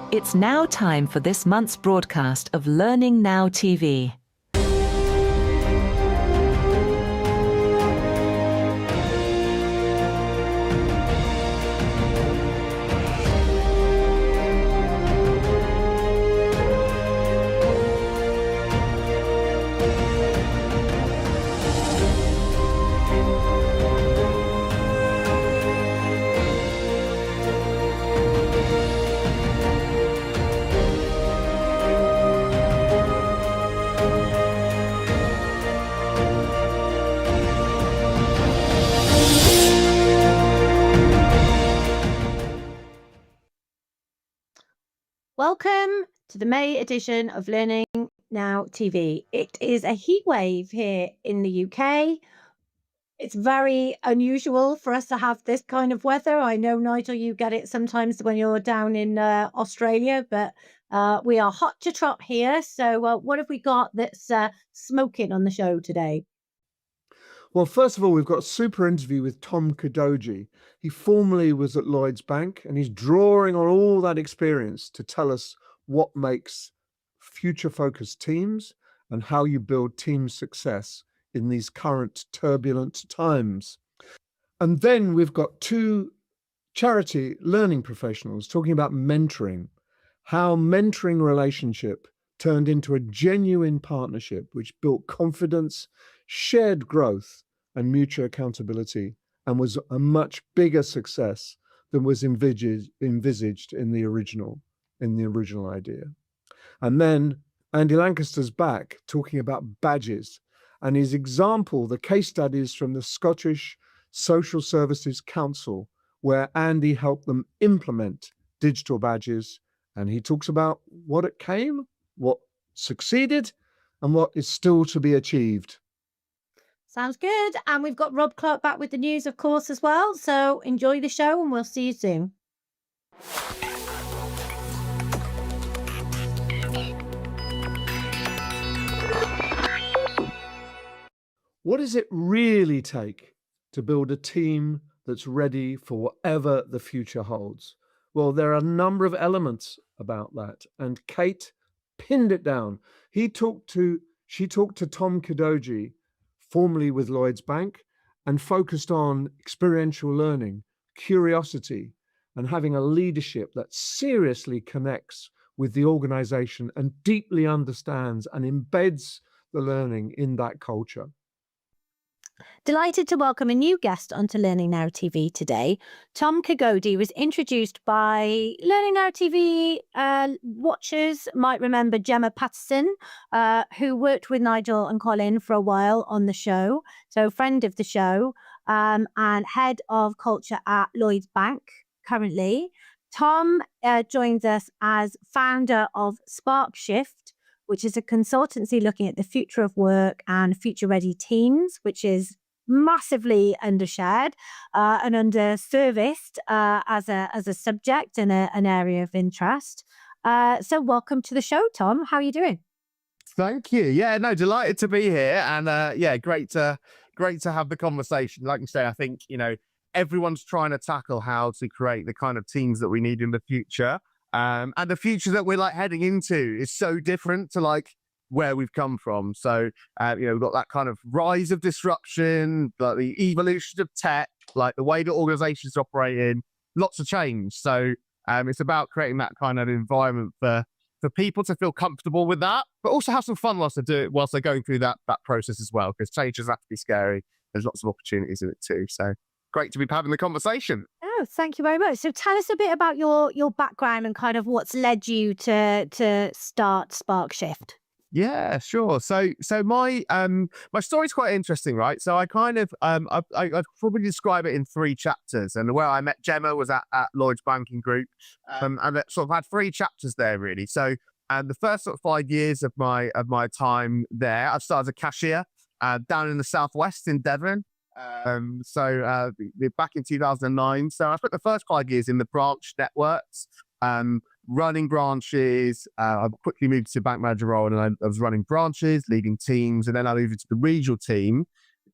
It's now time for this month's broadcast of Learning Now TV. Welcome to the May edition of Learning Now TV. It is a heat wave here in the UK. It's very unusual for us to have this kind of weather. I know, Nigel, you get it sometimes when you're down in Australia, but we are hot to trot here. So what have we got that's smoking on the show today? Well, first of all, we've got a super interview with Tom Kadoji. He formerly was at Lloyds Bank, and he's drawing on all that experience to tell us what makes future-focused teams and how you build team success in these current turbulent times. And then we've got two charity learning professionals talking about mentoring, how mentoring relationship turned into a genuine partnership which built confidence, shared growth and mutual accountability, and was a much bigger success than was envisaged in the original idea. And then Andy Lancaster's back talking about badges, and his example, the case studies from the Scottish Social Services Council, where Andy helped them implement digital badges, and he talks about what it came, what succeeded, and what is still to be achieved. Sounds good. And we've got Rob Clark back with the news, of course, as well. So enjoy the show and we'll see you soon. What does it really take to build a team that's ready for whatever the future holds? Well, there are a number of elements about that, and Kate pinned it down. She talked to Tom Kadoji, formerly with Lloyds Bank, and focused on experiential learning, curiosity, and having a leadership that seriously connects with the organization and deeply understands and embeds the learning in that culture. Delighted to welcome a new guest onto Learning Now TV today. Tom Kadoji was introduced by Learning Now TV watchers might remember Gemma Patterson, who worked with Nigel and Colin for a while on the show. So friend of the show and head of culture at Lloyds Bank currently. Tom joins us as founder of Spark Shift, which is a consultancy looking at the future of work and future-ready teams, which is massively undershared and underserviced as a subject and an area of interest. So welcome to the show, Tom. How are you doing? Thank you. Yeah, no, delighted to be here. And great to have the conversation. Like you say, I think, everyone's trying to tackle how to create the kind of teams that we need in the future. And the future that we're heading into is so different to where we've come from. So, we've got that kind of rise of disruption, the evolution of tech, the way that organizations operate in, lots of change. So it's about creating that kind of environment for people to feel comfortable with that, but also have some fun whilst they're going through that process as well, because change doesn't have to be scary. There's lots of opportunities in it too. So great to be having the conversation. Oh, thank you very much. So tell us a bit about your background and kind of what's led you to start Spark Shift. Yeah, sure. So my story's quite interesting, right? So I kind of I'd probably describe it in 3 chapters. And where I met Gemma was at Lloyds Banking Group, and it sort of had 3 chapters there really. So the first sort of 5 years of my time there, I started as a cashier down in the southwest in Devon. Back in 2009. So I spent the first 5 years in the branch networks, running branches. I quickly moved to bank manager role, and I was running branches, leading teams, and then I moved into the regional team,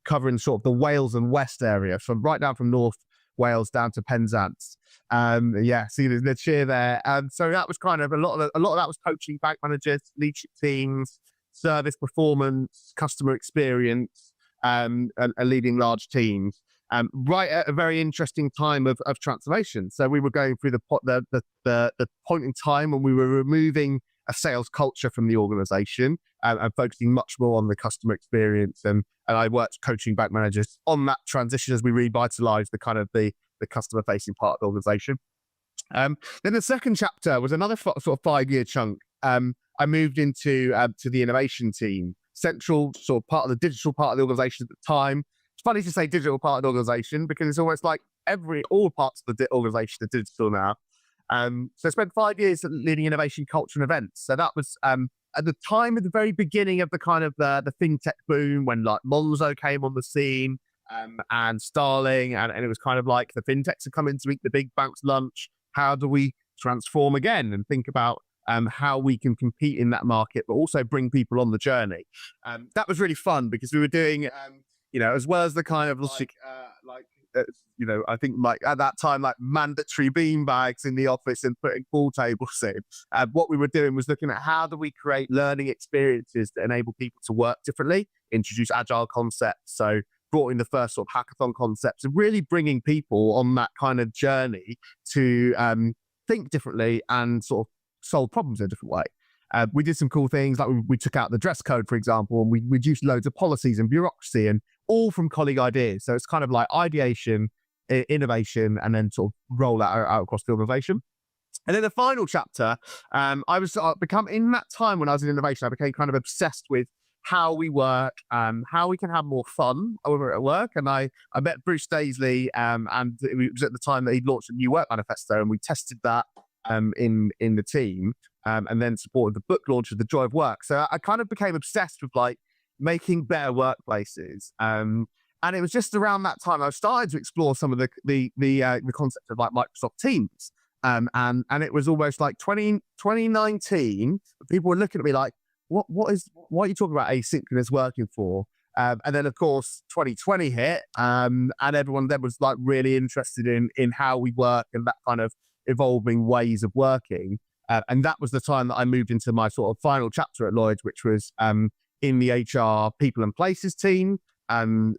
covering sort of the Wales and West area, right down from North Wales down to Penzance. Yeah, see the cheer there. So that was kind of a lot of that was coaching bank managers, leadership teams, service performance, customer experience, and leading large teams. Right at a very interesting time of transformation. So we were going through the point in time when we were removing a sales culture from the organization and focusing much more on the customer experience. And I worked coaching bank managers on that transition as we revitalized the kind of the customer facing part of the organization. Then the second chapter was another sort of 5-year chunk. I moved into to the innovation team, central sort of part of the digital part of the organization at the time. It's funny to say digital part of the organization because it's almost like all parts of the organization are digital now. So I spent 5 years leading innovation, culture, and events. So that was at the time at the very beginning of the kind of the fintech boom when like Monzo came on the scene and Starling, and it was kind of like the fintechs are coming to eat the big banks lunch. How do we transform again and think about how we can compete in that market, but also bring people on the journey? That was really fun because we were doing, as well as the kind of I think like at that time, like mandatory bean bags in the office and putting pool tables in. What we were doing was looking at how do we create learning experiences that enable people to work differently, introduce agile concepts. So brought in the first sort of hackathon concepts and really bringing people on that kind of journey to think differently and sort of solve problems in a different way. We did some cool things, like we took out the dress code, for example, and we reduced loads of policies and bureaucracy, and all from colleague ideas. So it's kind of like ideation, innovation, and then sort of roll that out across the organization. And then the final chapter, in that time when I was in innovation, I became kind of obsessed with how we work, how we can have more fun over at work. And I met Bruce Daisley, and it was at the time that he'd launched a new work manifesto, and we tested that in the team, and then supported the book launch of The Joy of Work. So I kind of became obsessed with like making better workplaces. And it was just around that time I started to explore some of the concept of like Microsoft Teams. And it was almost like 2019, people were looking at me like, what are you talking about asynchronous working for? And then of course 2020 hit, and everyone then was like really interested in how we work and that kind of evolving ways of working. And that was the time that I moved into my sort of final chapter at Lloyd's, which was in the HR people and places team.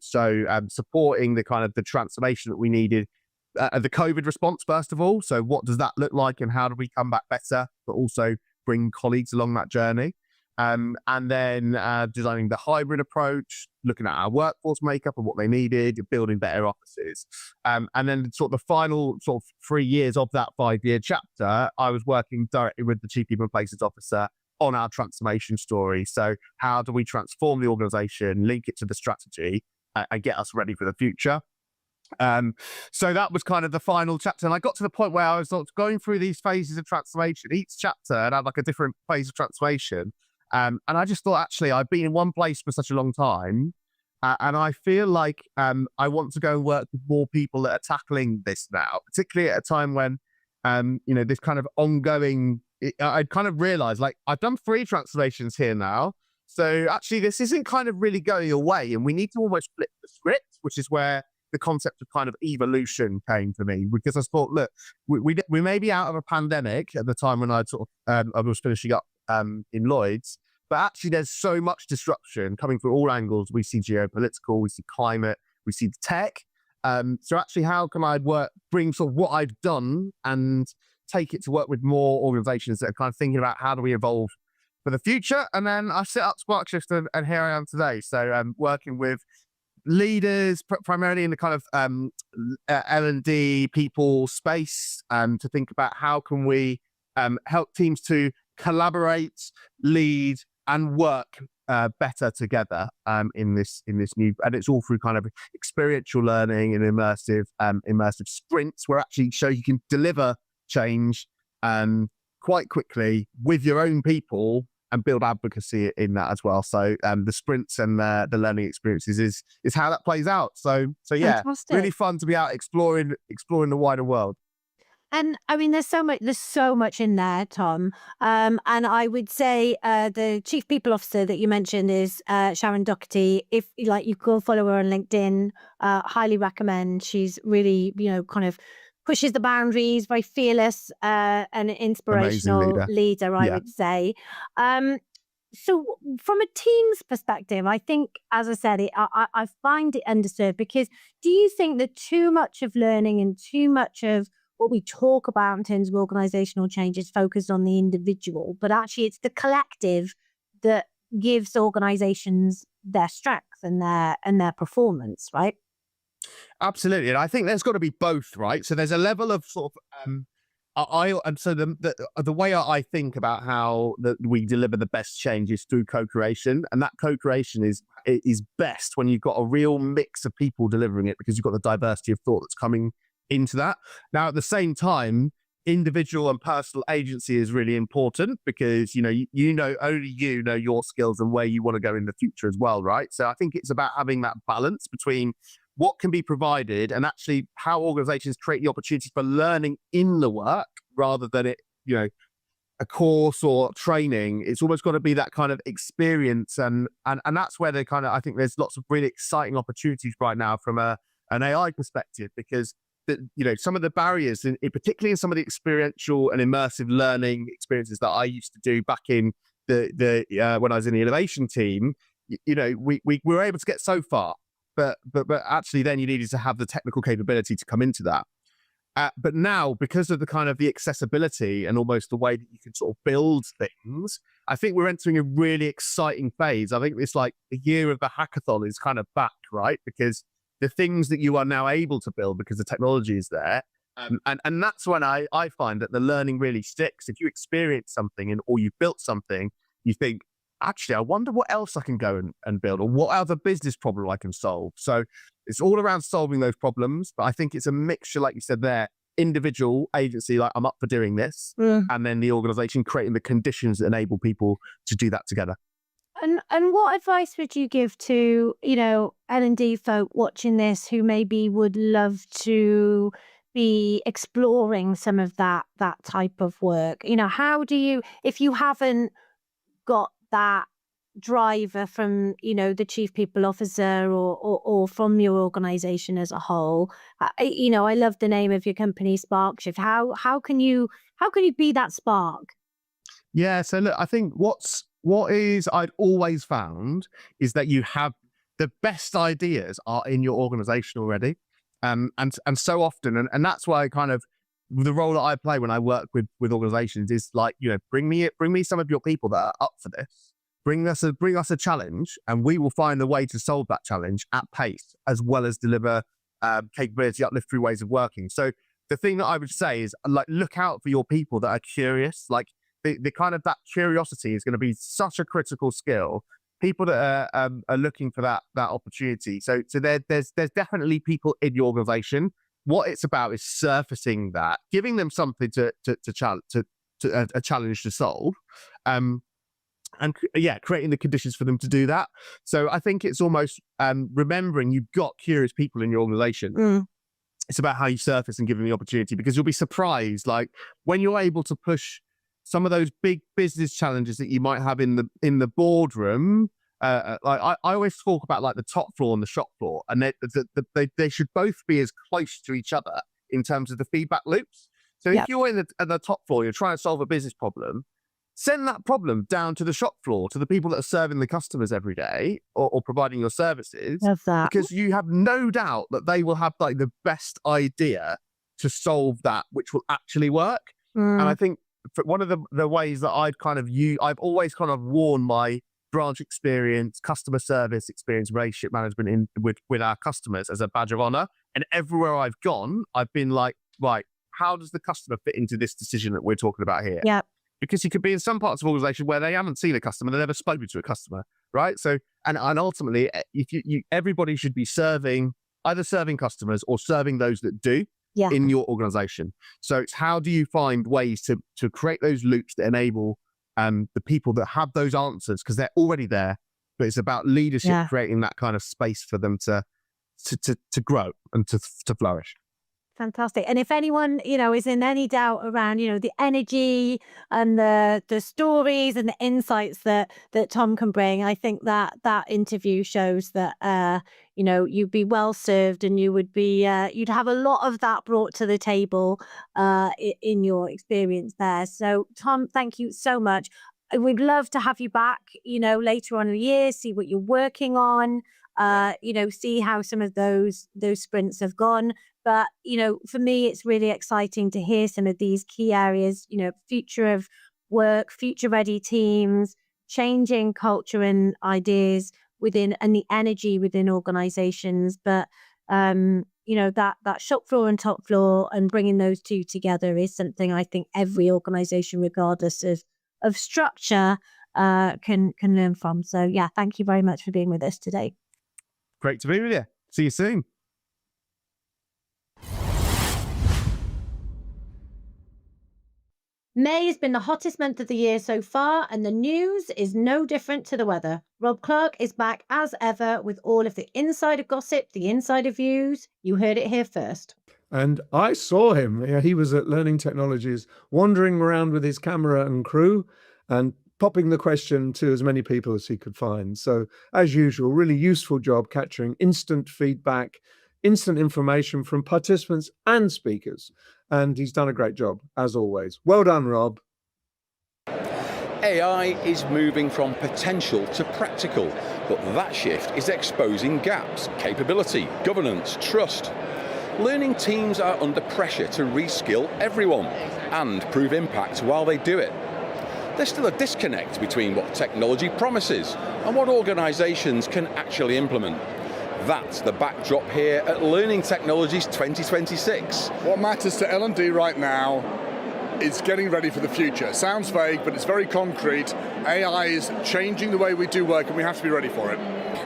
So supporting the kind of the transformation that we needed, the COVID response, first of all. So what does that look like and how do we come back better, but also bring colleagues along that journey? And then designing the hybrid approach, looking at our workforce makeup and what they needed, building better offices. And then sort of the final sort of 3 years of that 5-year chapter, I was working directly with the Chief People and Places Officer on our transformation story. So how do we transform the organization, link it to the strategy, and get us ready for the future? So that was kind of the final chapter. And I got to the point where I was sort of going through these phases of transformation. Each chapter had like a different phase of transformation. And I just thought, actually, I've been in one place for such a long time. And I feel like I want to go and work with more people that are tackling this now, particularly at a time when, this kind of ongoing, I kind of realized, like, I've done 3 transformations here now. So actually, this isn't kind of really going away. And we need to almost flip the script, which is where the concept of kind of evolution came for me, because I thought, look, we may be out of a pandemic at the time when I was finishing up in Lloyd's, but actually there's so much disruption coming from all angles. We see geopolitical, we see climate, we see tech. So actually, how can I bring sort of what I've done and take it to work with more organizations that are kind of thinking about how do we evolve for the future? And then I set up SparkShift, and here I am today. So working with leaders, primarily in the kind of L&D people space, to think about how can we help teams to collaborate, lead, and work better together in this new, and it's all through kind of experiential learning and immersive sprints where actually show you can deliver change quite quickly with your own people and build advocacy in that as well. So the sprints and the learning experiences is how that plays out. So yeah, Fantastic. really fun to be out exploring the wider world. And I mean, there's so much in there, Tom. And I would say the chief people officer that you mentioned is Sharon Doherty. If you could follow her on LinkedIn, highly recommend. She's really, kind of pushes the boundaries, very fearless, and Amazing inspirational leader. leader, I Yeah. would say. So from a team's perspective, I think, as I said, I find it underserved because do you think that too much of learning and too much of what we talk about in terms of organizational change is focused on the individual, but actually it's the collective that gives organizations their strength and their performance, right? Absolutely. And I think there's got to be both, right? So there's a level of sort of and so the way I think about how that we deliver the best change is through co-creation, and that co-creation is best when you've got a real mix of people delivering it, because you've got the diversity of thought that's coming into that. Now, at the same time, individual and personal agency is really important, because only you know your skills and where you want to go in the future as well, right? So I think it's about having that balance between what can be provided and actually how organizations create the opportunities for learning in the work, rather than it, a course or training. It's almost got to be that kind of experience. And that's where I think there's lots of really exciting opportunities right now from an AI perspective, because some of the barriers, particularly in some of the experiential and immersive learning experiences that I used to do back in the when I was in the innovation team, we were able to get so far. But actually then you needed to have the technical capability to come into that. But now, because of the accessibility and almost the way that you can sort of build things, I think we're entering a really exciting phase. I think it's like the year of the hackathon is kind of back, right? Because the things that you are now able to build because the technology is there. And that's when I find that the learning really sticks. If you experience something or you've built something, you think, actually, I wonder what else I can go and build, or what other business problem I can solve. So it's all around solving those problems. But I think it's a mixture, like you said there, individual agency, like I'm up for doing this, and then the organization creating the conditions that enable people to do that together. And what advice would you give to, L&D folk watching this who maybe would love to be exploring some of that type of work? How do you, if you haven't got that driver from the chief people officer or from your organization as a whole, I love the name of your company, Spark Shift. How can you be that spark? Yeah, so look, I think I'd always found is that you have the best ideas are in your organization already, and so often, and that's why kind of the role that I play when I work with organizations is like, bring me some of your people that are up for this. Bring us a challenge, and we will find a way to solve that challenge at pace, as well as deliver capability uplift through ways of working. So the thing that I would say is, like, look out for your people that are curious. Like the kind of that curiosity is going to be such a critical skill. People that are looking for that opportunity. So there's definitely people in your organization. What it's about is surfacing that, giving them something to a challenge to solve, and creating the conditions for them to do that. So I think it's almost remembering you've got curious people in your organization. It's about how you surface and give them the opportunity, because you'll be surprised, like when you're able to push some of those big business challenges that you might have in the boardroom. Like I always talk about like the top floor and the shop floor, and they should both be as close to each other in terms of the feedback loops. So if you're at the top floor, you're trying to solve a business problem, send that problem down to the shop floor, to the people that are serving the customers every day or providing your services. Love that. Because you have no doubt that they will have like the best idea to solve that, which will actually work. And I think one of the ways that I've always kind of worn my branch experience, customer service experience, relationship management with our customers as a badge of honor. And everywhere I've gone, I've been like, right, how does the customer fit into this decision that we're talking about here? Yeah. Because you could be in some parts of organization where they haven't seen a customer, they've never spoken to a customer, right? So, and ultimately, if everybody should be either serving customers or serving those that do in your organization. So it's how do you find ways to create those loops that enable the people that have those answers, because they're already there, but it's about leadership creating that kind of space for them to grow and to flourish. Fantastic. And if anyone, is in any doubt around, the energy and the stories and the insights that Tom can bring, I think that interview shows that, you'd be well served, and you would be, you'd have a lot of that brought to the table in your experience there. So, Tom, thank you so much. We'd love to have you back, later on in the year, see what you're working on, see how some of those sprints have gone. But, for me, it's really exciting to hear some of these key areas, future of work, future ready teams, changing culture and ideas within, and the energy within organizations. But, that shop floor and top floor, and bringing those two together is something I think every organization, regardless of structure, can learn from. So, yeah, thank you very much for being with us today. Great to be with you. See you soon. May has been the hottest month of the year so far, and the news is no different to the weather. Rob Clark is back as ever with all of the insider gossip, the insider views. You heard it here first. And I saw him. Yeah, he was at Learning Technologies, wandering around with his camera and crew and popping the question to as many people as he could find. So, as usual, really useful job capturing instant feedback, instant information from participants and speakers. And he's done a great job, as always. Well done, Rob. AI is moving from potential to practical, but that shift is exposing gaps, capability, governance, trust. Learning teams are under pressure to reskill everyone and prove impact while they do it. There's still a disconnect between what technology promises and what organisations can actually implement. That's the backdrop here at Learning Technologies 2026. What matters to L&D right now is getting ready for the future. Sounds vague, but it's very concrete. AI is changing the way we do work, and we have to be ready for it.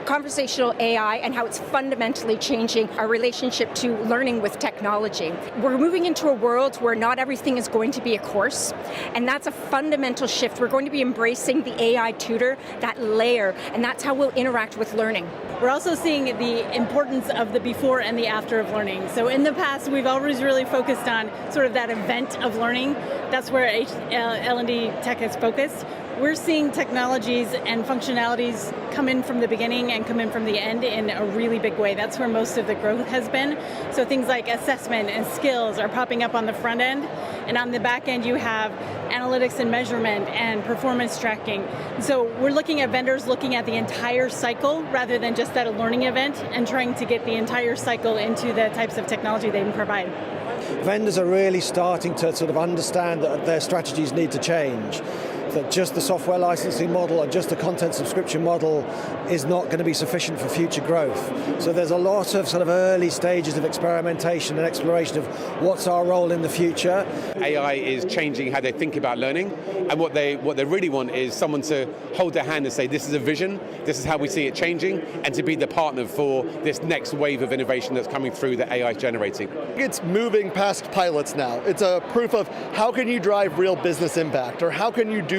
Conversational AI and how it's fundamentally changing our relationship to learning with technology. We're moving into a world where not everything is going to be a course, and that's a fundamental shift. We're going to be embracing the AI tutor, that layer, and that's how we'll interact with learning. We're also seeing the importance of the before and the after of learning. So in the past, we've always really focused on sort of that event of learning. That's where L&D Tech has focused. We're seeing technologies and functionalities come in from the beginning and come in from the end in a really big way. That's where most of the growth has been. So things like assessment and skills are popping up on the front end. And on the back end, you have analytics and measurement and performance tracking. So we're looking at vendors looking at the entire cycle rather than just at a learning event, and trying to get the entire cycle into the types of technology they can provide. Vendors are really starting to sort of understand that their strategies need to change. That just the software licensing model or just the content subscription model is not going to be sufficient for future growth. So there's a lot of sort of early stages of experimentation and exploration of what's our role in the future. AI is changing how they think about learning, and what they really want is someone to hold their hand and say, this is a vision, this is how we see it changing, and to be the partner for this next wave of innovation that's coming through that AI is generating. It's moving past pilots now. It's a proof of how can you drive real business impact, or how can you do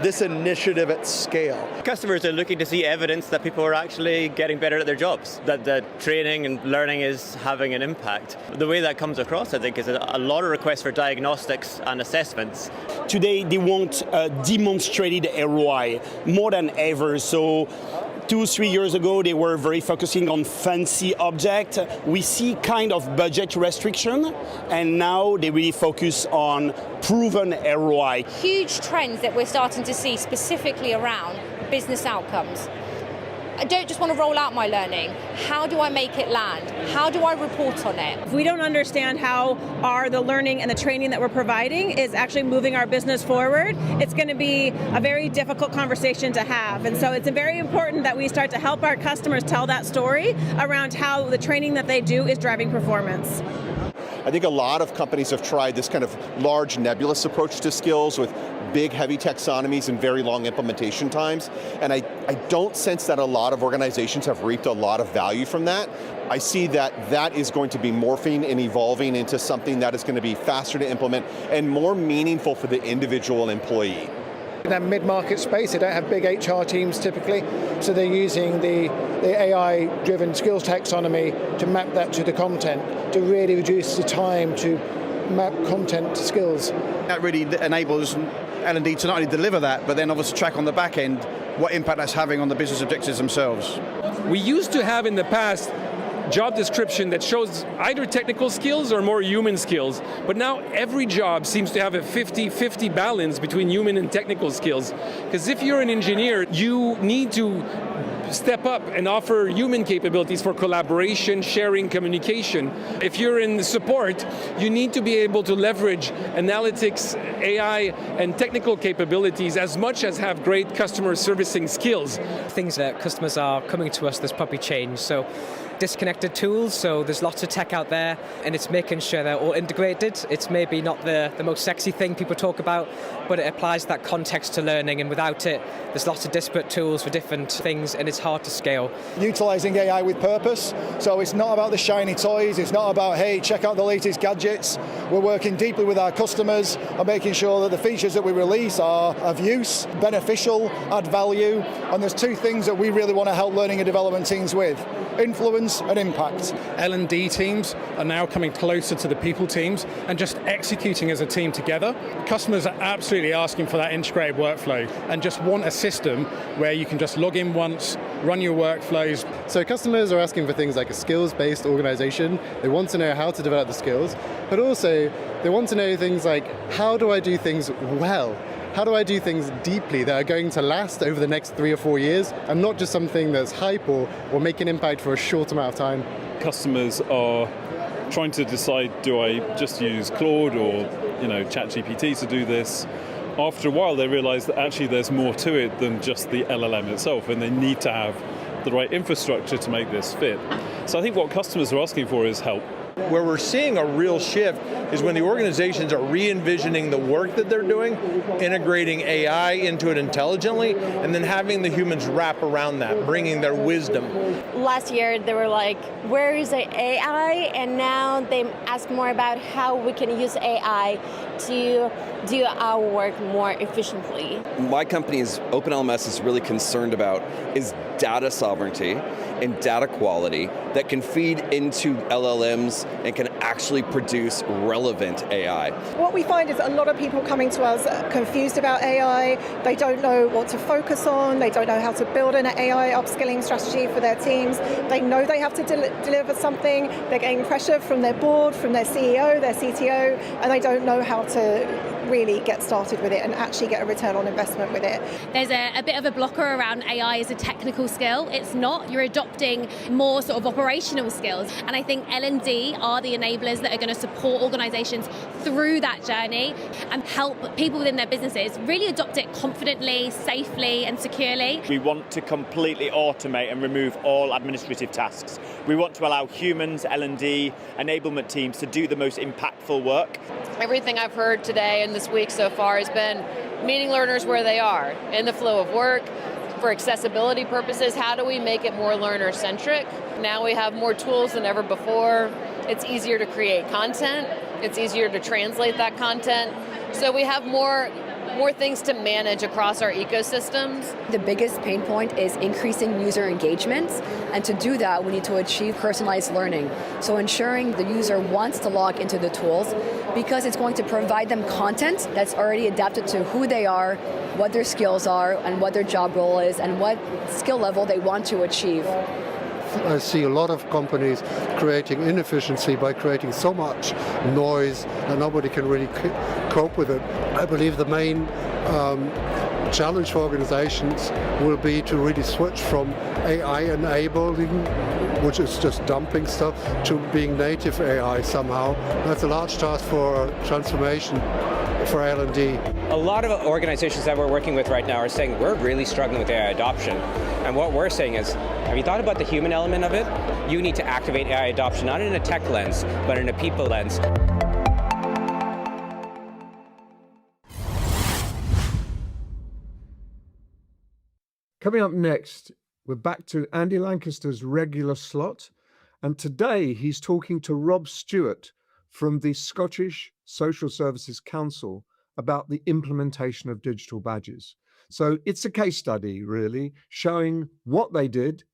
this initiative at scale. Customers are looking to see evidence that people are actually getting better at their jobs, that the training and learning is having an impact. The way that comes across, I think, is a lot of requests for diagnostics and assessments. Today they want demonstrated ROI more than ever. So 2-3 years ago, they were very focusing on fancy object. We see kind of budget restriction, and now they really focus on proven ROI. Huge trends that we're starting to see specifically around business outcomes. I don't just want to roll out my learning. How do I make it land? How do I report on it? If we don't understand how the learning and the training that we're providing is actually moving our business forward, it's going to be a very difficult conversation to have. And so it's very important that we start to help our customers tell that story around how the training that they do is driving performance. I think a lot of companies have tried this kind of large nebulous approach to skills with big, heavy taxonomies and very long implementation times. And I don't sense that a lot of organizations have reaped a lot of value from that. I see that is going to be morphing and evolving into something that is going to be faster to implement and more meaningful for the individual employee. In that mid-market space, they don't have big HR teams typically, so they're using the AI-driven skills taxonomy to map that to the content, to really reduce the time to map content to skills. That really enables L&D to not only deliver that, but then obviously track on the back end what impact that's having on the business objectives themselves. We used to have in the past job description that shows either technical skills or more human skills, but now every job seems to have a 50-50 balance between human and technical skills. Because if you're an engineer, you need to step up and offer human capabilities for collaboration, sharing, communication. If you're in support, you need to be able to leverage analytics, AI, and technical capabilities as much as have great customer servicing skills. Things that customers are coming to us, there's probably change. So disconnected tools, so there's lots of tech out there, and it's making sure they're all integrated. It's maybe not the most sexy thing people talk about, but it applies that context to learning, and without it, there's lots of disparate tools for different things, and it's hard to scale. Utilising AI with purpose, so it's not about the shiny toys, it's not about, hey, check out the latest gadgets. We're working deeply with our customers and making sure that the features that we release are of use, beneficial, add value, and there's two things that we really want to help learning and development teams with: influence and impact. L&D teams are now coming closer to the people teams and just executing as a team together. Customers are absolutely asking for that integrated workflow and just want a system where you can just log in once, run your workflows. So customers are asking for things like a skills-based organization. They want to know how to develop the skills, but also they want to know things like, how do I do things well? How do I do things deeply that are going to last over the next 3 or 4 years, and not just something that's hype or make an impact for a short amount of time? Customers are trying to decide, do I just use Claude or ChatGPT to do this? After a while, they realize that actually there's more to it than just the LLM itself, and they need to have the right infrastructure to make this fit. So I think what customers are asking for is help. Where we're seeing a real shift is when the organizations are re-envisioning the work that they're doing, integrating AI into it intelligently, and then having the humans wrap around that, bringing their wisdom. Last year they were like, where is the AI? And now they ask more about how we can use AI to do our work more efficiently. My company's OpenLMS is really concerned about is data sovereignty and data quality that can feed into LLMs and can actually produce relevant AI. What we find is a lot of people coming to us confused about AI. They don't know what to focus on. They don't know how to build an AI upskilling strategy for their teams. They know they have to deliver something. They're getting pressure from their board, from their CEO, their CTO, and they don't know how to really get started with it and actually get a return on investment with it. There's a bit of a blocker around AI as a technical skill. It's not. You're adopting more sort of operational skills. And I think L&D are the enablers that are going to support organizations through that journey and help people within their businesses really adopt it confidently, safely and securely. We want to completely automate and remove all administrative tasks. We want to allow humans, L&D, enablement teams to do the most impactful work. Everything I've heard today and this week so far has been meeting learners where they are, in the flow of work. For accessibility purposes, how do we make it more learner-centric? Now we have more tools than ever before. It's easier to create content. It's easier to translate that content. So we have more things to manage across our ecosystems. The biggest pain point is increasing user engagement, and to do that we need to achieve personalized learning. So ensuring the user wants to log into the tools because it's going to provide them content that's already adapted to who they are, what their skills are, and what their job role is, and what skill level they want to achieve. I see a lot of companies creating inefficiency by creating so much noise that nobody can really cope with it. I believe the main challenge for organizations will be to really switch from AI enabling, which is just dumping stuff, to being native AI somehow. That's a large task for transformation for L&D. A lot of organizations that we're working with right now are saying we're really struggling with AI adoption. And what we're saying is, have you thought about the human element of it? You need to activate AI adoption, not in a tech lens, but in a people lens. Coming up next, we're back to Andy Lancaster's regular slot. And today he's talking to Rob Stewart from the Scottish Social Services Council about the implementation of digital badges. So it's a case study, really, showing what they did,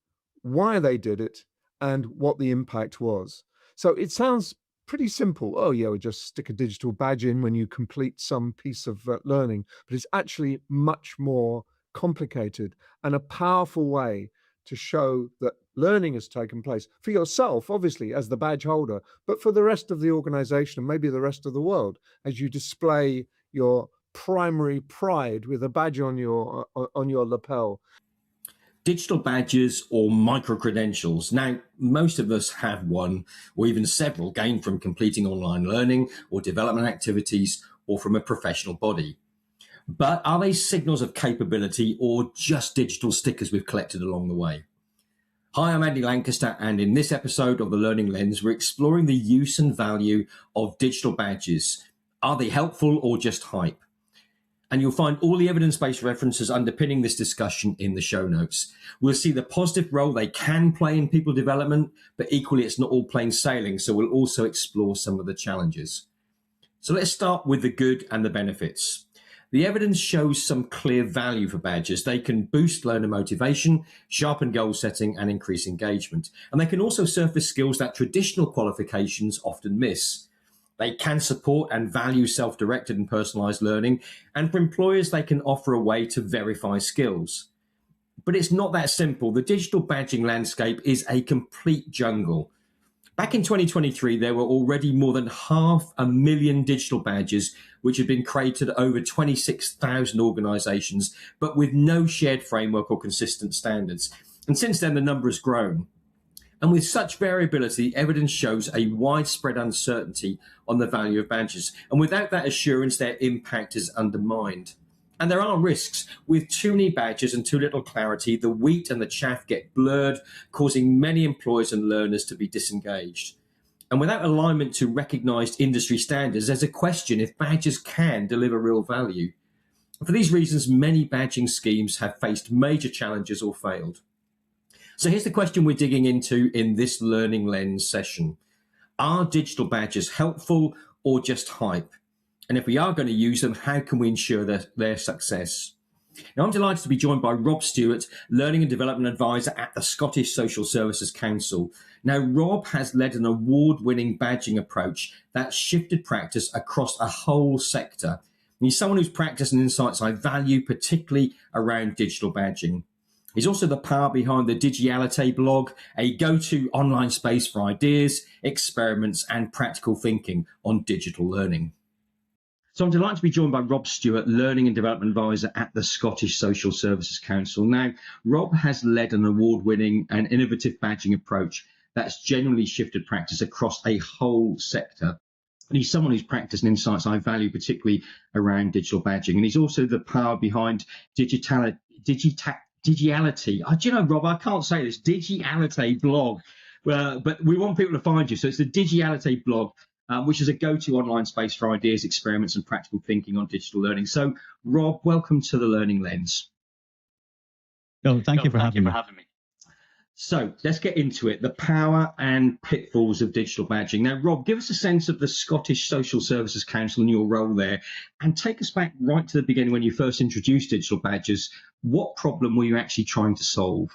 why they did it, and what the impact was. So it sounds pretty simple. Oh, yeah, we just stick a digital badge in when you complete some piece of learning. But it's actually much more complicated and a powerful way to show that learning has taken place for yourself, obviously, as the badge holder, but for the rest of the organization and maybe the rest of the world as you display your primary pride with a badge on your lapel. Digital badges or micro-credentials. Now, most of us have one or even several gained from completing online learning or development activities or from a professional body. But are they signals of capability or just digital stickers we've collected along the way? Hi, I'm Andy Lancaster, and in this episode of The Learning Lens, we're exploring the use and value of digital badges. Are they helpful or just hype? And you'll find all the evidence-based references underpinning this discussion in the show notes. We'll see the positive role they can play in people development, but equally it's not all plain sailing, so we'll also explore some of the challenges. So let's start with the good and the benefits. The evidence shows some clear value for badges. They can boost learner motivation, sharpen goal setting, and increase engagement. And they can also surface skills that traditional qualifications often miss. They can support and value self-directed and personalized learning. And for employers, they can offer a way to verify skills. But it's not that simple. The digital badging landscape is a complete jungle. Back in 2023, there were already more than 500,000 digital badges, which had been created at over 26,000 organizations, but with no shared framework or consistent standards. And since then, the number has grown. And with such variability, evidence shows a widespread uncertainty on the value of badges. And without that assurance, their impact is undermined. And there are risks. With too many badges and too little clarity, the wheat and the chaff get blurred, causing many employers and learners to be disengaged. And without alignment to recognized industry standards, there's a question if badges can deliver real value. For these reasons, many badging schemes have faced major challenges or failed. So here's the question we're digging into in this Learning Lens session. Are digital badges helpful or just hype? And if we are going to use them, how can we ensure their success? Now, I'm delighted to be joined by Rob Stewart, Learning and Development Advisor at the Scottish Social Services Council. Now, Rob has led an award-winning badging approach that's shifted practice across a whole sector. And he's someone whose practice and insights I value, particularly around digital badging. He's also the power behind the Digiality blog, a go-to online space for ideas, experiments, and practical thinking on digital learning. So I'm delighted to be joined by Rob Stewart, Learning and Development Advisor at the Scottish Social Services Council. Now, Rob has led an award-winning and innovative badging approach that's genuinely shifted practice across a whole sector. And he's someone whose practice and insights I value, particularly around digital badging. And he's also the power behind Digiality. Do you know, Rob, I can't say this, Digiality blog. But we want people to find you. So it's the Digiality blog, which is a go-to online space for ideas, experiments, and practical thinking on digital learning. So, Rob, welcome to the Learning Lens. Oh, thank you for having me. So let's get into it, the power and pitfalls of digital badging. Now, Rob, give us a sense of the Scottish Social Services Council and your role there, and take us back right to the beginning when you first introduced digital badges. What problem were you actually trying to solve?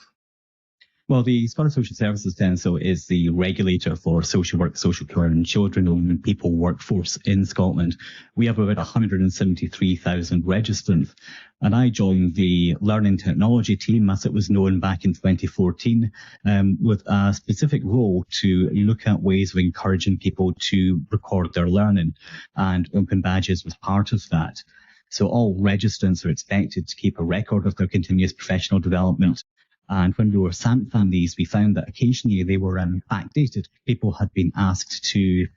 Well, the Scottish Social Services Council is the regulator for social work, social care and children and young people workforce in Scotland. We have about 173,000 registrants. And I joined the Learning Technology team, as it was known back in 2014, with a specific role to look at ways of encouraging people to record their learning. And Open Badges was part of that. So all registrants are expected to keep a record of their continuous professional development. And when we were sampling these, we found that occasionally they were backdated. People had been asked to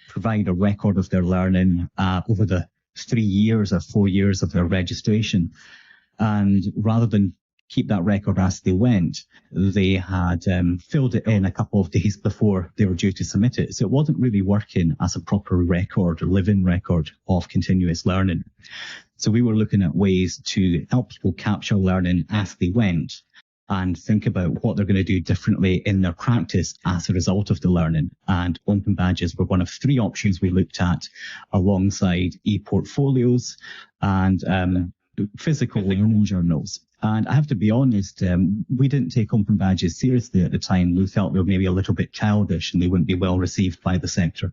provide a record of their learning over the 3 years or 4 years of their registration. And rather than keep that record as they went, they had filled it in a couple of days before they were due to submit it. So it wasn't really working as a proper record, a living record of continuous learning. So we were looking at ways to help people capture learning as they went, and think about what they're going to do differently in their practice as a result of the learning. And open badges were one of 3 options we looked at alongside e-portfolios and physical learning journals. And I have to be honest, we didn't take open badges seriously at the time. We felt they were maybe a little bit childish and they wouldn't be well received by the sector.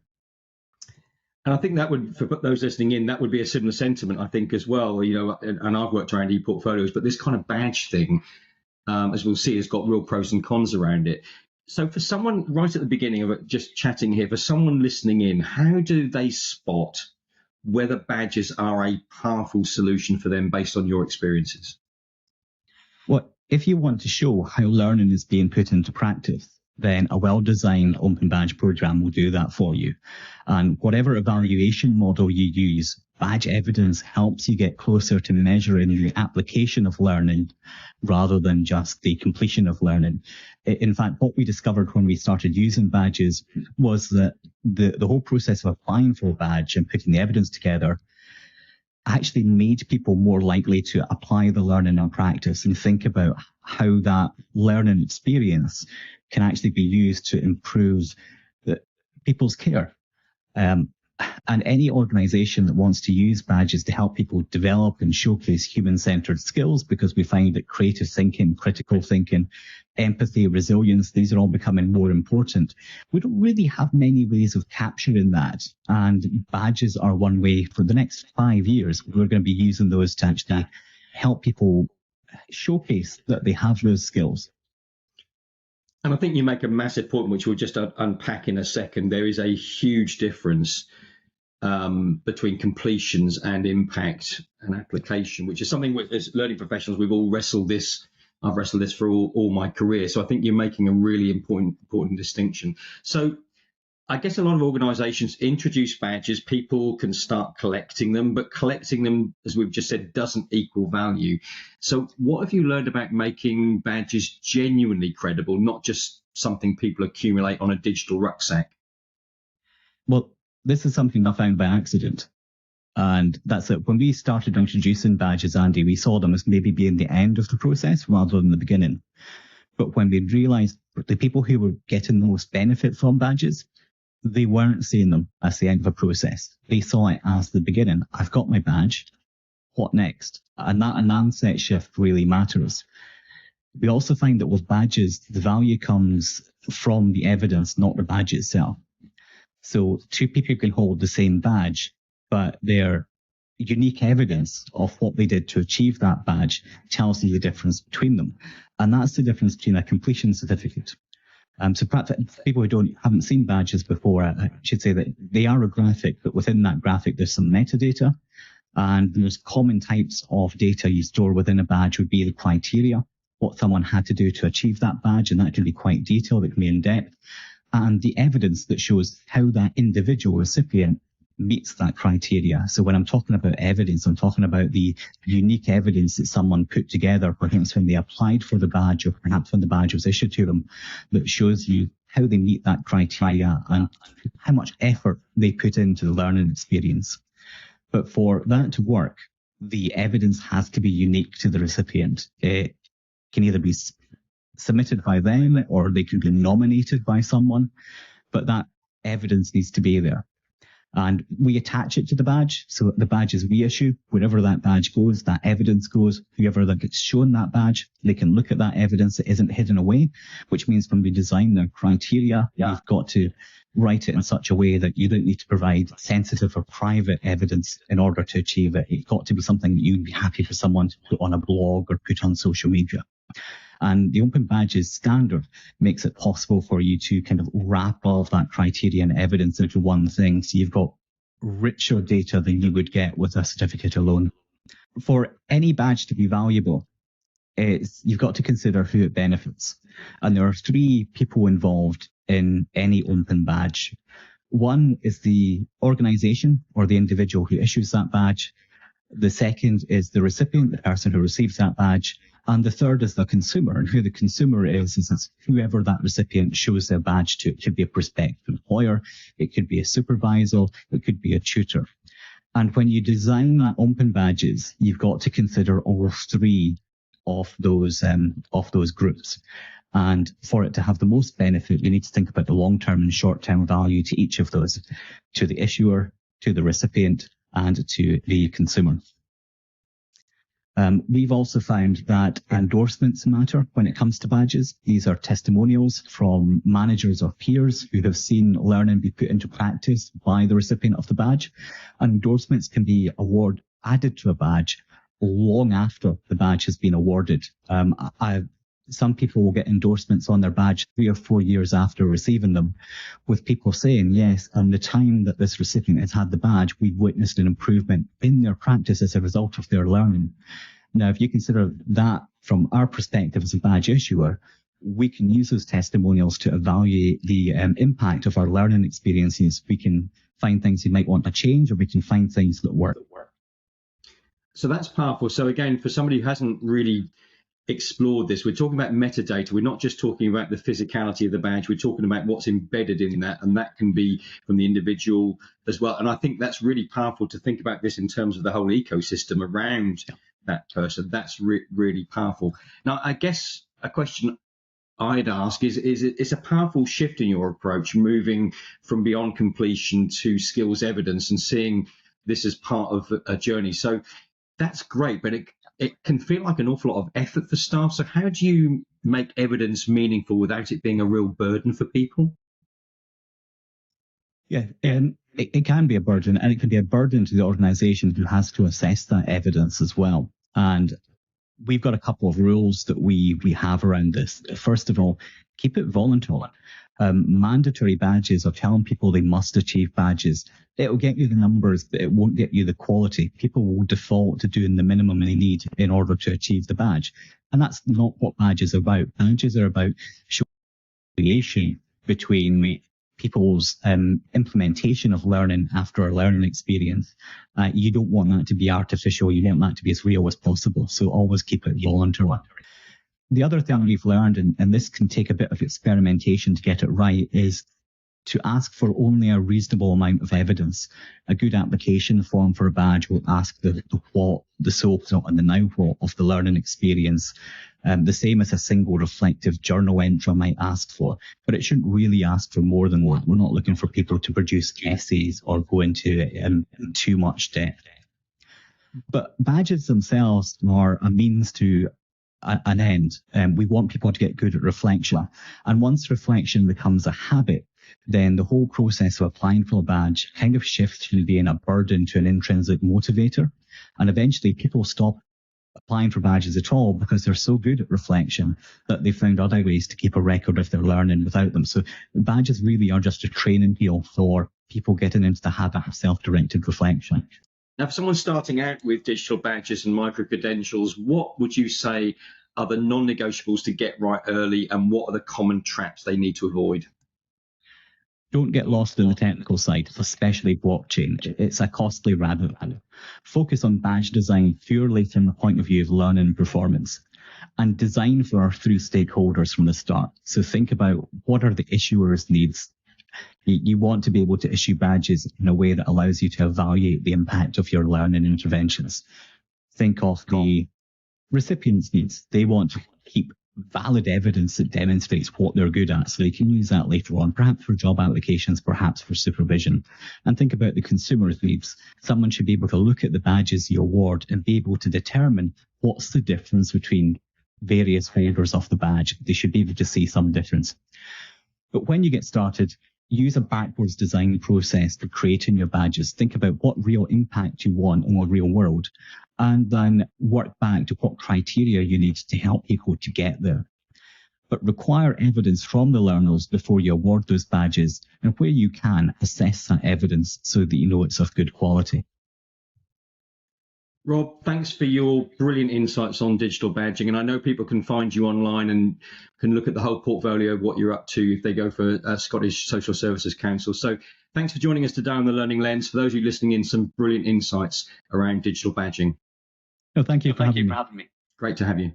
And I think that would, for those listening in, that would be a similar sentiment, I think, as well. You know, and I've worked around e-portfolios, but this kind of badge thing, as we'll see, has got real pros and cons around it. So for someone right at the beginning of it, just chatting here, for someone listening in, how do they spot whether badges are a powerful solution for them based on your experiences? Well, if you want to show how learning is being put into practice, then a well-designed open badge program will do that for you. And whatever evaluation model you use, badge evidence helps you get closer to measuring the application of learning rather than just the completion of learning. In fact, what we discovered when we started using badges was that the whole process of applying for a badge and putting the evidence together actually made people more likely to apply the learning in practice and think about how that learning experience can actually be used to improve people's care. And any organization that wants to use badges to help people develop and showcase human-centered skills, because we find that creative thinking, critical thinking, empathy, resilience, these are all becoming more important. We don't really have many ways of capturing that. And badges are one way. For the next 5 years, we're going to be using those to actually help people showcase that they have those skills. And I think you make a massive point, which we'll just unpack in a second. There is a huge difference between completions and impact and application, which is something as learning professionals, we've all wrestled this. I've wrestled this for all my career. So I think you're making a really important distinction. So I guess a lot of organizations introduce badges. People can start collecting them, but collecting them, as we've just said, doesn't equal value. So what have you learned about making badges genuinely credible, not just something people accumulate on a digital rucksack? Well, this is something I found by accident. And that's it. When we started introducing badges, Andy, we saw them as maybe being the end of the process rather than the beginning. But when we realized the people who were getting the most benefit from badges, they weren't seeing them as the end of a process. They saw it as the beginning. I've got my badge. What next? And that mindset shift really matters. We also find that with badges, the value comes from the evidence, not the badge itself. So 2 people can hold the same badge, but their unique evidence of what they did to achieve that badge tells you the difference between them. And that's the difference between a completion certificate. So perhaps people who haven't seen badges before, I should say that they are a graphic, but within that graphic, there's some metadata. And there's common types of data you store within a badge would be the criteria, what someone had to do to achieve that badge. And that can be quite detailed, it can be in depth. And the evidence that shows how that individual recipient meets that criteria. So when I'm talking about evidence, I'm talking about the unique evidence that someone put together, perhaps when they applied for the badge or perhaps when the badge was issued to them, that shows you how they meet that criteria and how much effort they put into the learning experience. But for that to work, the evidence has to be unique to the recipient. It can either be submitted by them or they could be nominated by someone, but that evidence needs to be there. And we attach it to the badge, so that the badge is reissued. Wherever that badge goes, that evidence goes. Whoever that gets shown that badge, they can look at that evidence that isn't hidden away, which means when we design the criteria, you've got to write it in such a way that you don't need to provide sensitive or private evidence in order to achieve it. It's got to be something that you'd be happy for someone to put on a blog or put on social media. And the Open Badges standard makes it possible for you to kind of wrap all of that criteria and evidence into one thing. So you've got richer data than you would get with a certificate alone. For any badge to be valuable, you've got to consider who it benefits. And there are 3 people involved in any open badge. One is the organization or the individual who issues that badge. The second is the recipient, the person who receives that badge. And the third is the consumer. And who the consumer is it's whoever that recipient shows their badge to. It could be a prospective employer, it could be a supervisor, it could be a tutor. And when you design that open badges, you've got to consider all 3 of those groups. And for it to have the most benefit, we need to think about the long-term and short-term value to each of those, to the issuer, to the recipient, and to the consumer. We've also found that endorsements matter when it comes to badges. These are testimonials from managers or peers who have seen learning be put into practice by the recipient of the badge. And endorsements can be added to a badge long after the badge has been awarded. Some people will get endorsements on their badge 3 or 4 years after receiving them, with people saying, yes, and the time that this recipient has had the badge, we've witnessed an improvement in their practice as a result of their learning. Now, if you consider that from our perspective as a badge issuer, we can use those testimonials to evaluate the impact of our learning experiences. We can find things you might want to change, or we can find things that work. So that's powerful. So again, for somebody who hasn't really explored this, we're talking about metadata. We're not just talking about the physicality of the badge, we're talking about what's embedded in that, and that can be from the individual as well. And I think that's really powerful to think about this in terms of the whole ecosystem around that person. That's really powerful. Now, I guess a question I'd ask is it's a powerful shift in your approach, moving from beyond completion to skills evidence and seeing this as part of a journey. So that's great, but it can feel like an awful lot of effort for staff. So how do you make evidence meaningful without it being a real burden for people? Yeah, it can be a burden, and it can be a burden to the organisation who has to assess that evidence as well. And we've got a couple of rules that we have around this. First of all, keep it voluntary. Mandatory badges are telling people they must achieve badges. It will get you the numbers, but it won't get you the quality. People will default to doing the minimum they need in order to achieve the badge. And that's not what badges are about. Badges are about showing variation between people's implementation of learning after a learning experience. You don't want that to be artificial. You want that to be as real as possible. So always keep it voluntary. The other thing we've learned, and this can take a bit of experimentation to get it right, is to ask for only a reasonable amount of evidence. A good application form for a badge will ask the what, the so, and the now what of the learning experience. The same as a single reflective journal entry might ask for, but it shouldn't really ask for more than that. We're not looking for people to produce essays or go into too much depth. But badges themselves are a means to an end. We want people to get good at reflection. And once reflection becomes a habit, then the whole process of applying for a badge kind of shifts from being a burden to an intrinsic motivator. And eventually people stop applying for badges at all because they're so good at reflection that they found other ways to keep a record of their learning without them. So badges really are just a training wheel for people getting into the habit of self-directed reflection. Now, for someone starting out with digital badges and micro-credentials, what would you say are the non-negotiables to get right early, and what are the common traps they need to avoid? Don't get lost in the technical side, especially blockchain. It's a costly rabbit hole. Focus on badge design purely from the point of view of learning and performance, and design through stakeholders from the start. So think about what are the issuers' needs. You want to be able to issue badges in a way that allows you to evaluate the impact of your learning interventions. Think of the recipients' needs. They want to keep valid evidence that demonstrates what they're good at, so they can use that later on, perhaps for job applications, perhaps for supervision. And think about the consumer's needs. Someone should be able to look at the badges you award and be able to determine what's the difference between various holders of the badge. They should be able to see some difference. But when you get started, use a backwards design process for creating your badges. Think about what real impact you want in the real world, and then work back to what criteria you need to help people to get there. But require evidence from the learners before you award those badges, and where you can, assess that evidence so that you know it's of good quality. Rob, thanks for your brilliant insights on digital badging. And I know people can find you online and can look at the whole portfolio of what you're up to if they go for Scottish Social Services Council. So thanks for joining us today on The Learning Lens. For those of you listening in, some brilliant insights around digital badging. No, thank you for having me. Great to have you.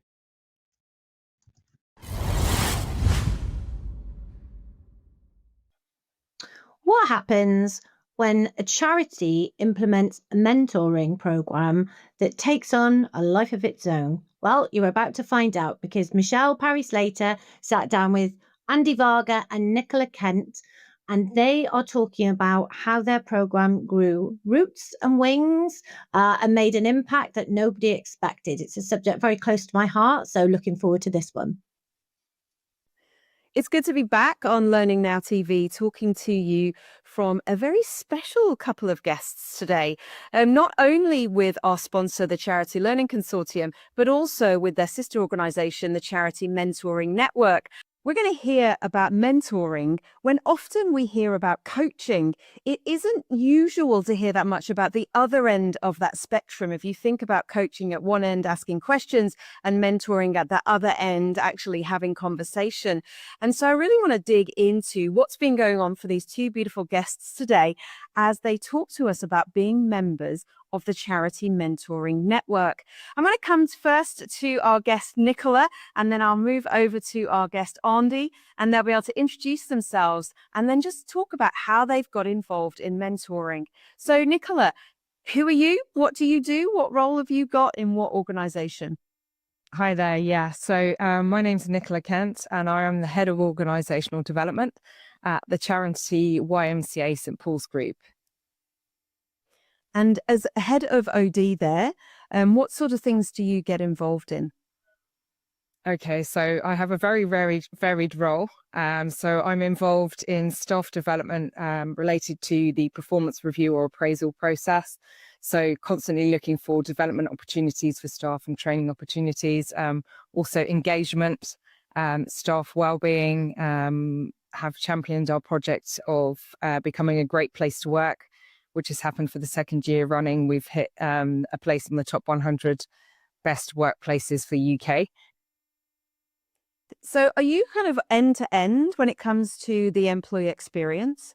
What happens when a charity implements a mentoring program that takes on a life of its own? Well, you're about to find out because Michelle Parry-Slater sat down with Andy Varga and Nicola Kent, and they are talking about how their program grew roots and wings and made an impact that nobody expected. It's a subject very close to my heart, so looking forward to this one. It's good to be back on Learning Now TV, talking to you from a very special couple of guests today. Not only with our sponsor, the Charity Learning Consortium, but also with their sister organisation, the Charity Mentoring Network. We're going to hear about mentoring when often we hear about coaching. It isn't usual to hear that much about the other end of that spectrum. If you think about coaching at one end, asking questions, and mentoring at the other end, actually having conversation. And so I really want to dig into what's been going on for these two beautiful guests today as they talk to us about being members of the Charity Mentoring Network. I'm going to come first to our guest, Nicola, and then I'll move over to our guest, Andy, and they'll be able to introduce themselves and then just talk about how they've got involved in mentoring. So, Nicola, who are you? What do you do? What role have you got in what organisation? Hi there. Yeah. So my name's Nicola Kent, and I am the head of organisational development at the charity YMCA St Paul's Group. And as head of OD there, what sort of things do you get involved in? Okay, so I have a very varied role. So I'm involved in staff development related to the performance review or appraisal process. So constantly looking for development opportunities for staff and training opportunities. Also engagement, staff wellbeing, have championed our project of becoming a great place to work, which has happened for the second year running. We've hit a place in the top 100 best workplaces for UK. So are you kind of end to end when it comes to the employee experience?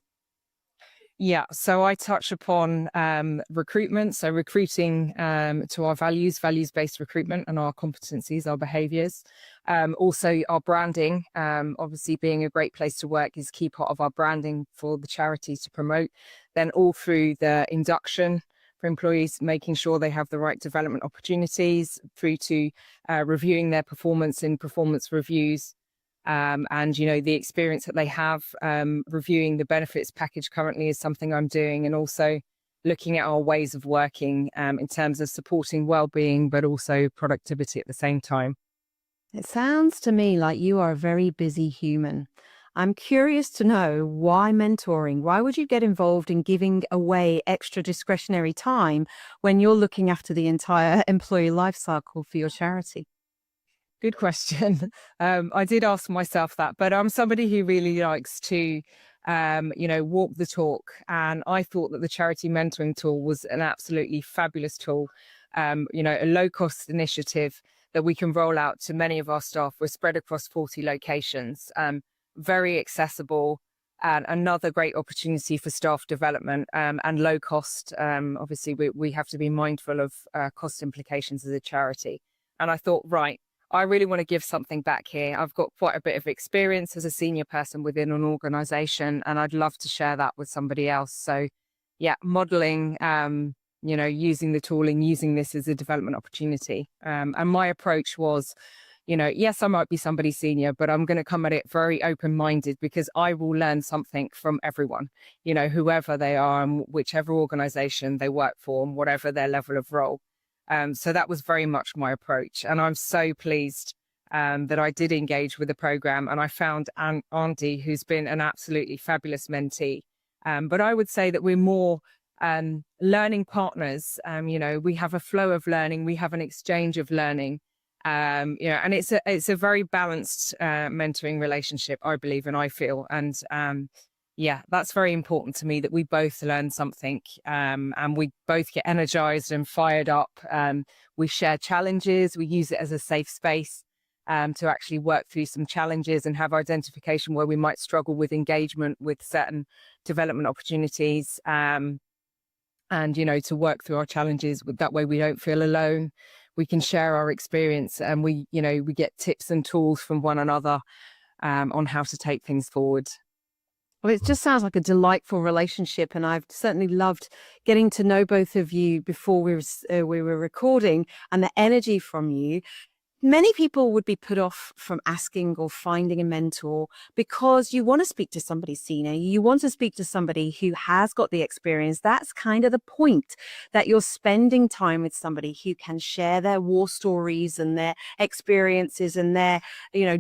Yeah, so I touch upon recruitment, so recruiting to our values-based recruitment, and our competencies, our behaviours. Also our branding, obviously being a great place to work is a key part of our branding for the charity to promote. Then all through the induction for employees, making sure they have the right development opportunities, through to reviewing their performance in performance reviews. And, you know, the experience that they have, reviewing the benefits package currently is something I'm doing, and also looking at our ways of working in terms of supporting well-being, but also productivity at the same time. It sounds to me like you are a very busy human. I'm curious to know why mentoring? Why would you get involved in giving away extra discretionary time when you're looking after the entire employee life cycle for your charity? Good question. I did ask myself that, but I'm somebody who really likes to, walk the talk. And I thought that the charity mentoring tool was an absolutely fabulous tool, a low-cost initiative that we can roll out to many of our staff. We're spread across 40 locations, very accessible, and another great opportunity for staff development, and low cost. Obviously, we have to be mindful of cost implications as a charity. And I thought, right, I really want to give something back here. I've got quite a bit of experience as a senior person within an organization, and I'd love to share that with somebody else. So yeah, modeling, using the tooling, using this as a development opportunity. And my approach was, yes, I might be somebody senior, but I'm going to come at it very open-minded, because I will learn something from everyone, whoever they are and whichever organization they work for and whatever their level of role. So that was very much my approach. And I'm so pleased that I did engage with the program, and I found Andy, who's been an absolutely fabulous mentee. But I would say that we're more learning partners. We have a flow of learning, we have an exchange of learning, and it's a very balanced mentoring relationship, I believe, and I feel. And yeah, that's very important to me, that we both learn something, and we both get energized and fired up. We share challenges, we use it as a safe space to actually work through some challenges and have identification where we might struggle with engagement with certain development opportunities, and, to work through our challenges. That way we don't feel alone. We can share our experience, and we get tips and tools from one another on how to take things forward. Well, it just sounds like a delightful relationship, and I've certainly loved getting to know both of you before we were recording, and the energy from you. Many people would be put off from asking or finding a mentor because you want to speak to somebody senior. You want to speak to somebody who has got the experience. That's kind of the point, that you're spending time with somebody who can share their war stories and their experiences and their,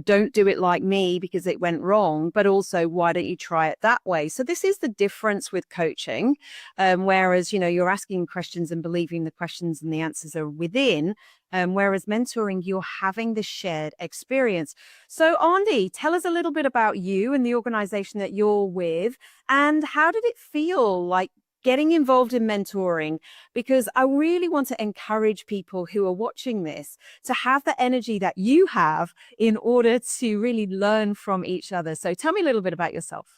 don't do it like me because it went wrong, but also why don't you try it that way? So this is the difference with coaching. Whereas, you're asking questions and believing the questions and the answers are within. Whereas mentoring, you're having the shared experience. So, Andy, tell us a little bit about you and the organization that you're with, and how did it feel like getting involved in mentoring? Because I really want to encourage people who are watching this to have the energy that you have in order to really learn from each other. So tell me a little bit about yourself.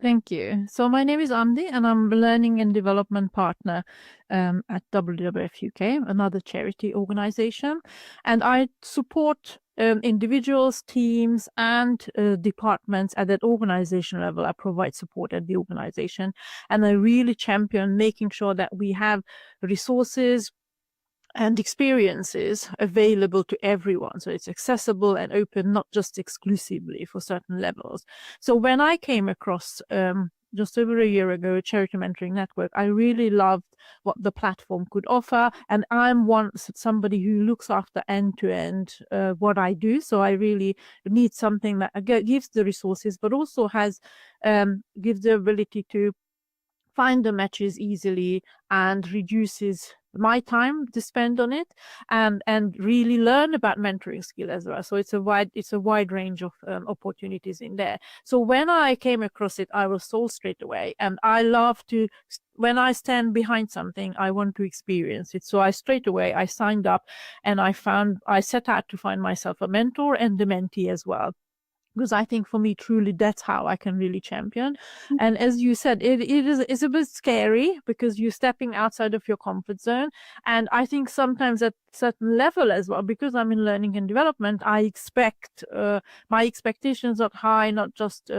Thank you. So my name is Andy, and I'm a learning and development partner at WWF UK, another charity organization. And I support individuals, teams, and departments at that organization level. I provide support at the organization, and I really champion making sure that we have resources and experiences available to everyone. So it's accessible and open, not just exclusively for certain levels. So when I came across just over a year ago, Charity Mentoring Network, I really loved what the platform could offer. And I'm somebody who looks after end-to-end what I do. So I really need something that gives the resources, but also has gives the ability to find the matches easily and reduces my time to spend on it, and really learn about mentoring skill as well. So it's a wide range of opportunities in there. So when I came across it, I was sold straight away, and I love to, when I stand behind something, I want to experience it. So I signed up, and I set out to find myself a mentor and a mentee as well, because I think for me, truly, that's how I can really champion. And as you said, it's a bit scary because you're stepping outside of your comfort zone. And I think sometimes at certain level as well, because I'm in learning and development, I expect my expectations are high, not just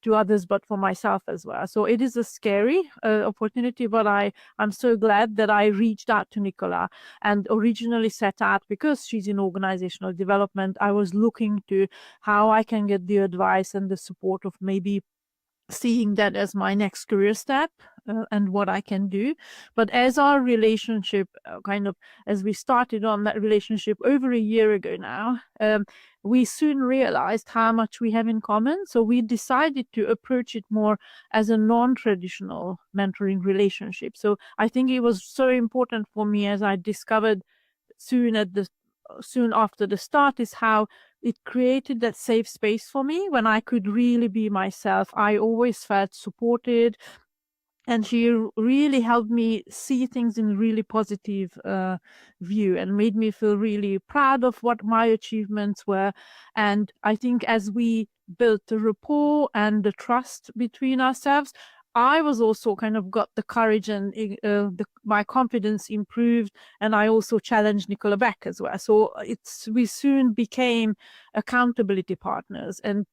to others, but for myself as well. So it is a scary opportunity, but I'm so glad that I reached out to Nicola, and originally set out because she's in organizational development. I was looking to how I can get the advice and the support of maybe seeing that as my next career step and what I can do. But as our relationship as we started on that relationship over a year ago now, we soon realized how much we have in common. So we decided to approach it more as a non-traditional mentoring relationship. So I think it was so important for me, as I discovered soon after the start, is how it created that safe space for me when I could really be myself. I always felt supported, and she really helped me see things in a really positive view, and made me feel really proud of what my achievements were. And I think as we built the rapport and the trust between ourselves, I was also got the courage, and my confidence improved, and I also challenged Nicola back as well. So we soon became accountability partners, and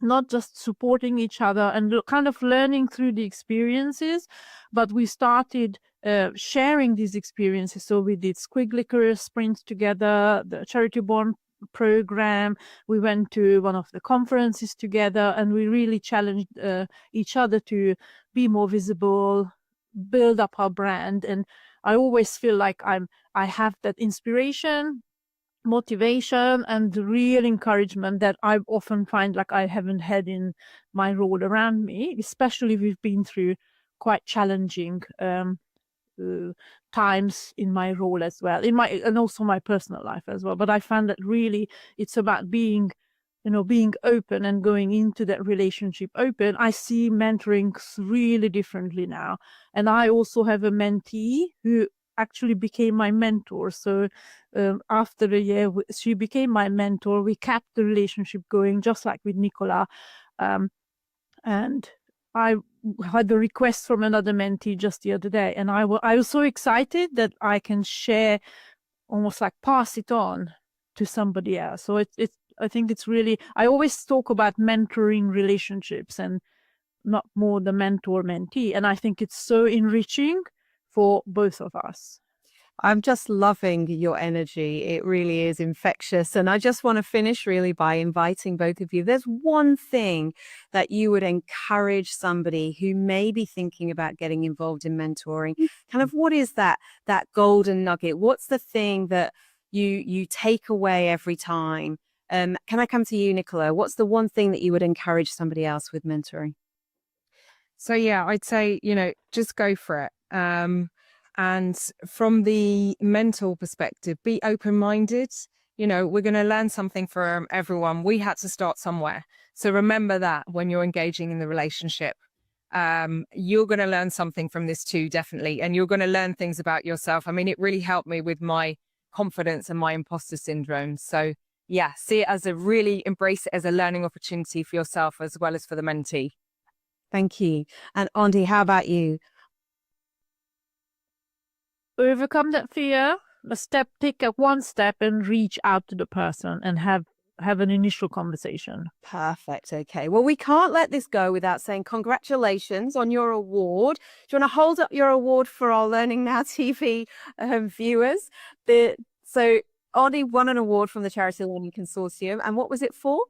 not just supporting each other and learning through the experiences, but we started sharing these experiences. So we did Squiggly Career Sprints together, the Charity Bond program. We went to one of the conferences together, and we really challenged each other to be more visible, build up our brand. And I always feel like I have that inspiration, motivation, and real encouragement that I often find like I haven't had in my role around me, especially we've been through quite challenging times in my role as well, and also my personal life as well. But I found that really it's about being open and going into that relationship open. I see mentoring really differently now, and I also have a mentee who actually became my mentor. So after a year, she became my mentor. We kept the relationship going, just like with Nicola. And I had a request from another mentee just the other day, and I was so excited that I can share, almost like pass it on to somebody else. So it's I think it's really, I always talk about mentoring relationships and not more the mentor-mentee. And I think it's so enriching for both of us. I'm just loving your energy. It really is infectious. And I just want to finish really by inviting both of you. There's one thing that you would encourage somebody who may be thinking about getting involved in mentoring. Kind of what is that golden nugget? What's the thing that you take away every time? Can I come to you, Nicola? What's the one thing that you would encourage somebody else with mentoring? So yeah, I'd say, just go for it. And from the mental perspective, be open-minded. We're going to learn something from everyone. We had to start somewhere. So remember that when you're engaging in the relationship, you're going to learn something from this too, definitely. And you're going to learn things about yourself. I mean, it really helped me with my confidence and my imposter syndrome. So yeah, see it as embrace it as a learning opportunity for yourself as well as for the mentee. Thank you. And Andy, how about you? Overcome that fear, take one step and reach out to the person and have an initial conversation. Perfect. Okay. Well, we can't let this go without saying congratulations on your award. Do you want to hold up your award for our Learning Now TV viewers? So Andy won an award from the Charity Learning Consortium. And what was it for?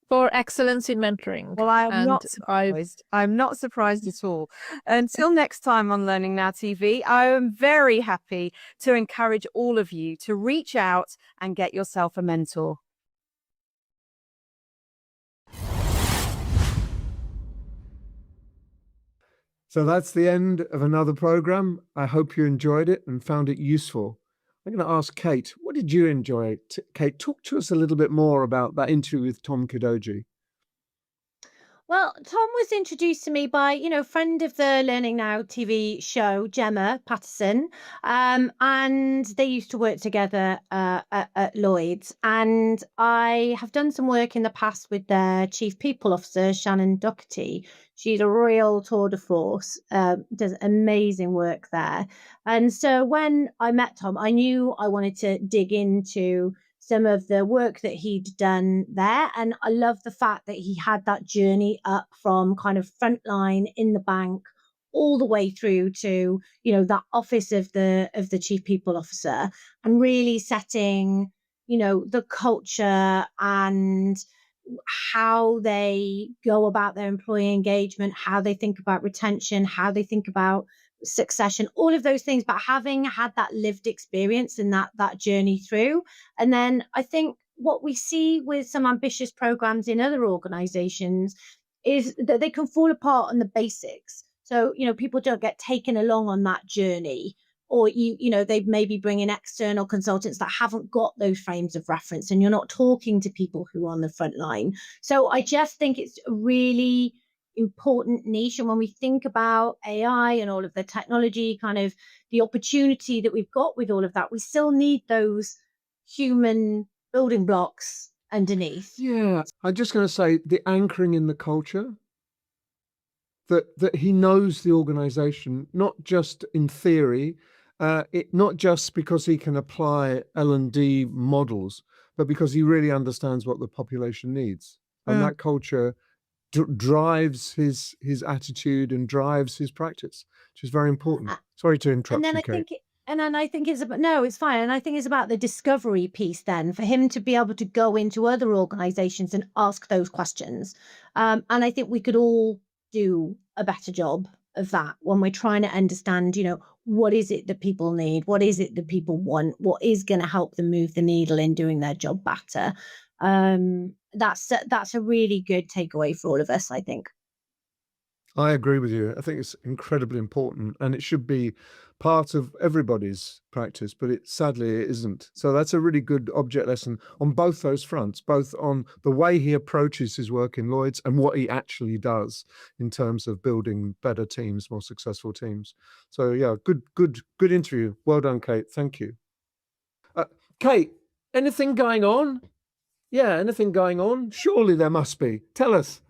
For excellence in mentoring. Well, I'm not surprised. I'm not surprised at all. Until next time on Learning Now TV, I am very happy to encourage all of you to reach out and get yourself a mentor. So that's the end of another program. I hope you enjoyed it and found it useful. I'm going to ask Kate, what did you enjoy? Kate, talk to us a little bit more about that interview with Tom Kadoji. Well, Tom was introduced to me by, friend of the Learning Now TV show, Gemma Patterson, and they used to work together at Lloyd's. And I have done some work in the past with their Chief People Officer, Shannon Doherty. She's a real tour de force, does amazing work there. And so when I met Tom, I knew I wanted to dig into some of the work that he'd done there. And I love the fact that he had that journey up from kind of frontline in the bank all the way through to, that office of the Chief People Officer, and really setting, the culture and how they go about their employee engagement, how they think about retention, how they think about succession, all of those things, but having had that lived experience and that journey through. And then I think what we see with some ambitious programs in other organizations is that they can fall apart on the basics. So, people don't get taken along on that journey, or they maybe bring in external consultants that haven't got those frames of reference, and you're not talking to people who are on the front line. So I just think it's a really important niche. And when we think about AI and all of the technology, kind of the opportunity that we've got with all of that, we still need those human building blocks underneath. Yeah, I'm just going to say the anchoring in the culture, that he knows the organization, not just in theory, not just because he can apply L&D models, but because he really understands what the population needs. And that culture drives his attitude and drives his practice, which is very important. Sorry to interrupt you, Kate. And then I think it's about, no, it's fine. And I think it's about the discovery piece then, for him to be able to go into other organizations and ask those questions. And I think we could all do a better job of that when we're trying to understand, what is it that people need? What is it that people want? What is going to help them move the needle in doing their job better? That's a really good takeaway for all of us, I think. I agree with you. I think it's incredibly important, and it should be part of everybody's practice, but sadly it isn't. So that's a really good object lesson on both those fronts, both on the way he approaches his work in Lloyd's and what he actually does in terms of building better teams, more successful teams. So yeah, good interview. Well done, Kate. Thank you. Kate, anything going on? Yeah, anything going on? Surely there must be. Tell us.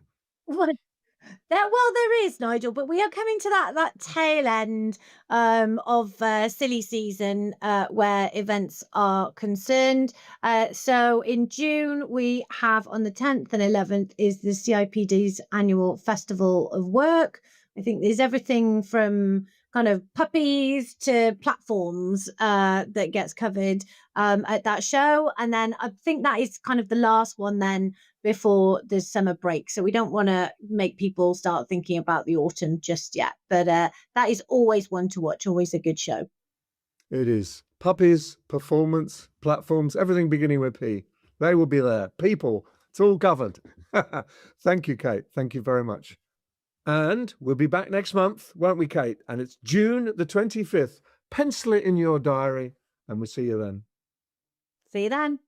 There is, Nigel, but we are coming to that tail end of silly season where events are concerned. So in June, we have on the 10th and 11th is the CIPD's annual Festival of Work. I think there's everything from kind of puppies to platforms that gets covered at that show. And then I think that is kind of the last one then before the summer break. So we don't want to make people start thinking about the autumn just yet. But that is always one to watch, always a good show. It is. Puppies, performance, platforms, everything beginning with P. They will be there. People, it's all covered. Thank you, Kate. Thank you very much. And we'll be back next month, won't we, Kate? And it's June the 25th. Pencil it in your diary, and we'll see you then. See you then.